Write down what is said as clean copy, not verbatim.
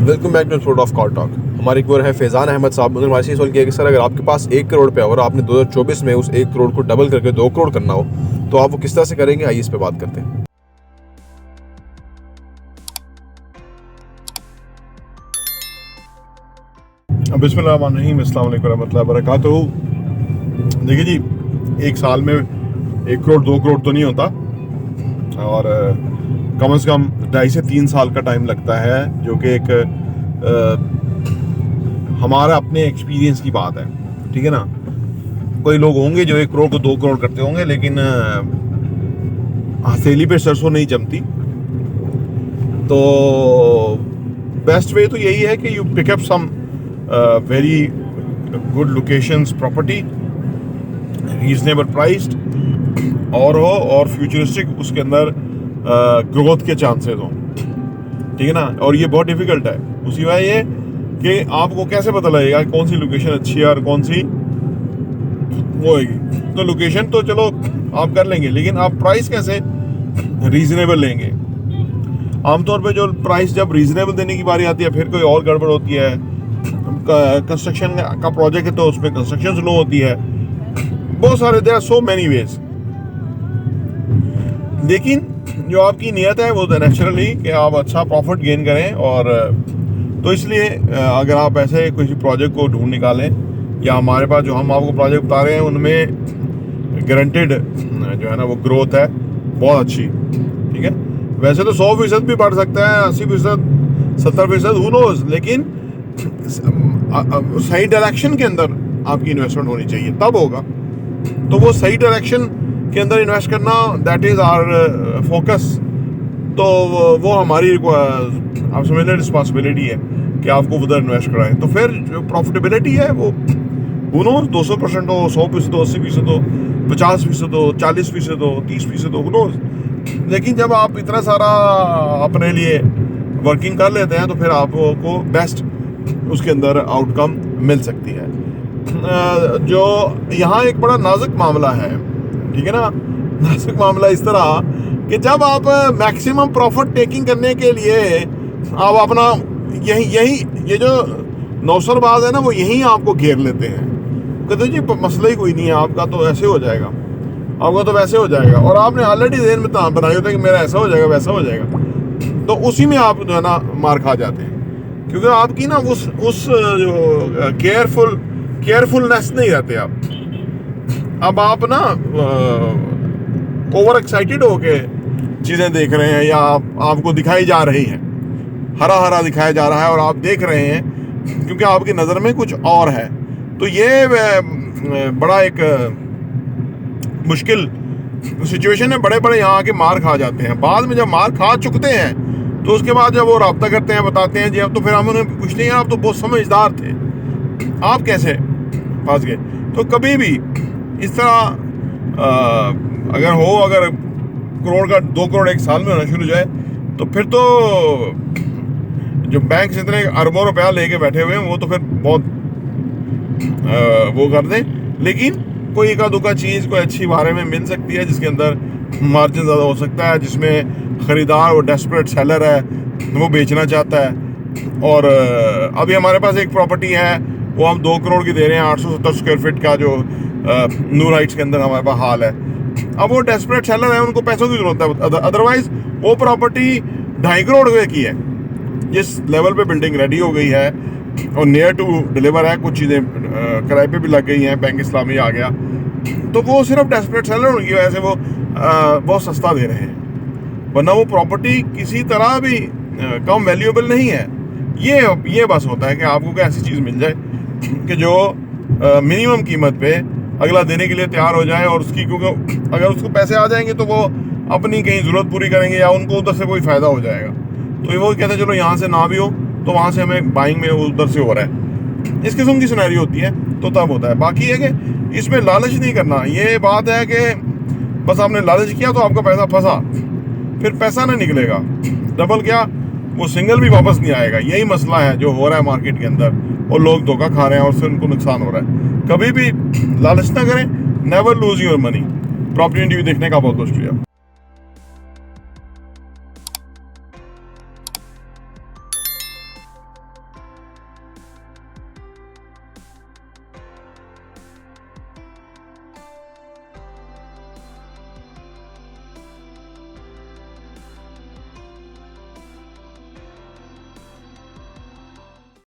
Welcome back to episode of call talk. हमारे एक है फैज़ान अहमद साहब। उन्होंने हमारे से सवाल किया कि सर, अगर आपके पास 1 करोड़ रुपया और आपने 2024 में उस 1 करोड़ को डबल करके 2 करोड़ करना हो तो आप वो किस तरह से करेंगे? आइए इस पे बात करते हैं। बिस्मिल्लाहिर्रहमानिर्रहीम, अस्सलाम वालेकुम रहमतुल्लाहि व बरकातुहू। देखिए जी, एक साल में 1 करोड़ 2 करोड़ तो नहीं होता, और कम से कम 2.5 से 3 साल का टाइम लगता है, जो कि एक हमारा अपने एक्सपीरियंस की बात है। ठीक है ना। कोई लोग होंगे जो 1 करोड़ को 2 करोड़ करते होंगे, लेकिन हथेली पे सरसों नहीं जमती। तो बेस्ट वे तो यही है कि you pick up some very good locations property, reasonable priced और फ्यूचरिस्टिक, उसके अंदर ग्रोथ के चांसेस हों। ठीक है ना। और ये बहुत डिफिकल्ट है। उसी वजह ये कि आपको कैसे पता लगेगा कौन सी लोकेशन अच्छी है और कौन सी वो होगी। तो लोकेशन तो चलो आप कर लेंगे, लेकिन आप प्राइस कैसे रीजनेबल लेंगे। आमतौर पे जो प्राइस जब रीजनेबल देने की बारी आती है, फिर कोई और गड़बड़ होती है। कंस्ट्रक्शन का प्रोजेक्ट है तो उसमें कंस्ट्रक्शन स्लो होती है। बहुत सारे, there are so many ways. लेकिन जो आपकी नियत है वो तो नेचुरली कि आप अच्छा प्रॉफिट गेन करें। और तो इसलिए अगर आप ऐसे किसी प्रोजेक्ट को ढूंढ निकालें, या हमारे पास जो हम आपको प्रोजेक्ट बता रहे हैं उनमें गारंटेड जो है ना वो ग्रोथ है बहुत अच्छी। ठीक है। वैसे तो 100% भी बढ़ सकता है, 80%, 70%, हू नोज, लेकिन सही डायरेक्शन के अंदर आपकी इन्वेस्टमेंट होनी चाहिए, तब होगा। तो वो सही डायरेक्शन के अंदर इन्वेस्ट करना, दैट इज आवर फोकस। तो वो हमारी आप समझ लें रिस्पॉन्सिबिलिटी है कि आपको उधर इन्वेस्ट कराएं। तो फिर जो प्रॉफिटेबिलिटी है वो 200% हो, 100% हो, 80% हो, 50% हो, 40% हो, 30% हो, लेकिन जब आप इतना सारा अपने लिए वर्किंग कर लेते हैं तो फिर आपको बेस्ट उसके अंदर आउटकम मिल सकती है। जो यहाँ एक बड़ा नाजुक मामला है। ठीक है ना। नाजुक मामला इस तरह कि जब आप मैक्सिमम प्रॉफिट टेकिंग करने के लिए आप अपना यही ये जो नौसरबाज है ना, वो यही आपको घेर लेते हैं। कहते जी मसला ही कोई नहीं है, आपका तो ऐसे हो जाएगा, आपका तो वैसे हो जाएगा, और आपने ऑलरेडी देर में बनाई होता है कि मेरा ऐसा हो जाएगा वैसा हो जाएगा। तो उसी में आप जो है ना मार खा जाते हैं, क्योंकि आपकी ना उस जो केयरफुलनेस नहीं रहते आप। अब आप ना ओवर एक्साइटेड होके चीज़ें देख रहे हैं, या आपको दिखाई जा रही हैं, हरा हरा दिखाया जा रहा है और आप देख रहे हैं क्योंकि आपकी नज़र में कुछ और है। तो ये बड़ा एक मुश्किल सिचुएशन है। बड़े बड़े यहाँ आके मार खा जाते हैं। बाद में जब मार खा चुकते हैं तो उसके बाद जब वो रब्ता करते हैं, बताते हैं जी अब तो फिर हम उन्हें पूछते हैं आप तो बहुत समझदार थे, आप कैसे फंस गए। तो कभी भी इस तरह अगर करोड़ का 2 करोड़ एक साल में होना शुरू हो जाए तो फिर तो जो बैंक से इतने अरबों रुपया लेके बैठे हुए हैं वो तो फिर बहुत वो कर दें। लेकिन कोई एका दुका चीज़ कोई अच्छी बारे में मिल सकती है जिसके अंदर मार्जिन ज़्यादा हो सकता है, जिसमें ख़रीदार वो डेस्परेट सेलर है, वो बेचना चाहता है। और अभी हमारे पास एक प्रॉपर्टी है, वो हम 2 करोड़ की दे रहे हैं, 870 स्क्वायर फीट का, जो नूर हाइट्स के अंदर हमारे पास हाल है। अब वो डेस्परेट सेलर है, उनको पैसों की जरूरत है, अदरवाइज वो प्रॉपर्टी 2.5 करोड़ रुपए की है। जिस लेवल पे बिल्डिंग रेडी हो गई है और नियर टू डिलीवर है, कुछ चीज़ें किराए पे भी लग गई हैं, बैंक इस्लामी आ गया, तो वो सिर्फ डेस्परेट सेलर की वजह से वो बहुत सस्ता दे रहे हैं, वरना वो प्रॉपर्टी किसी तरह भी कम वैल्यूएबल नहीं है। ये बस होता है कि आपको कोई ऐसी चीज़ मिल जाए कि जो मिनिमम कीमत पे अगला देने के लिए तैयार हो जाए, और उसकी, क्योंकि अगर उसको पैसे आ जाएंगे तो वो अपनी कहीं ज़रूरत पूरी करेंगे या उनको उधर से कोई फ़ायदा हो जाएगा। तो वो कहते हैं चलो यहाँ से ना भी हो तो वहाँ से हमें बाइंग में उधर से हो रहा है। इस किस्म की सिनेरियो होती है, तो तब होता है। बाकी है कि इसमें लालच नहीं करना। ये बात है कि बस आपने लालच किया तो आपका पैसा फंसा, फिर पैसा ना निकलेगा, डबल क्या वो सिंगल भी वापस नहीं आएगा। यही मसला है जो हो रहा है मार्केट के अंदर, और लोग धोखा खा रहे हैं और उससे उनको नुकसान हो रहा है। कभी भी लालच ना करें। Never lose your money. Property देखने का बहुत बहुत शुक्रिया।